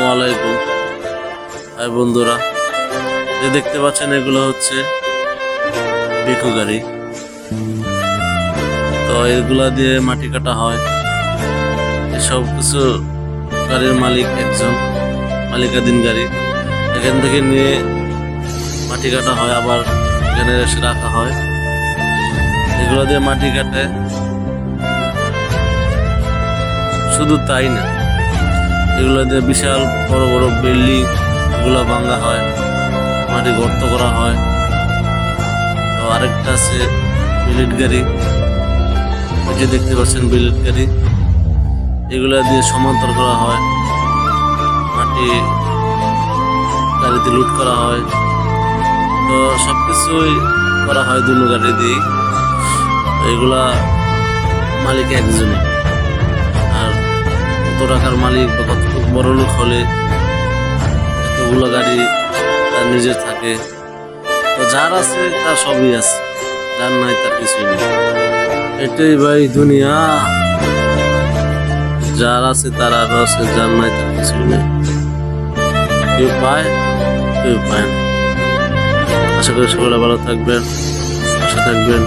আসসালামু আলাইকুম। হাই বন্ধুরা, যে দেখতে পাচ্ছেন এগুলো হচ্ছে বেকু গাড়ি। তো এগুলা দিয়ে মাটি কাটা হয়। এসব কিছু গাড়ির মালিক একজন, মালিকাধীন গাড়ি। এখান থেকে নিয়ে মাটি কাটা হয়, আবার এখানে এসে রাখা হয়। এগুলো দিয়ে মাটি কাটে। শুধু তাই না, এগুলো দিয়ে বিশাল বড় বড় বিল্ডিং এগুলো ভাঙা হয়, মাটি গর্ত করা হয়। তো আরেকটা আছে বিলেট গাড়ি, ওই যে দেখতে পাচ্ছেন বিলেট গাড়ি। এগুলা দিয়ে সমান্তর করা হয়, মাটি গাড়িতে লুট করা হয়। তো সবকিছুই করা হয় দুনো গাড়ি দিয়ে। এগুলা মালিক একজনই, আর কত টাকার মালিক বা কত বড় লোক হলে এতগুলো গাড়ি তার নিজের থাকে। তো যার আছে তার সবই আছে, যার নাই তার কিছুই নেই। এটাই ভাই দুনিয়া। যার আছে তার আরো আছে, যার নাই তার কিছুই নেই। কেউ পায়, কেউ পায় না। আশা করি সকলে ভালো থাকবেন, পাশে থাকবেন।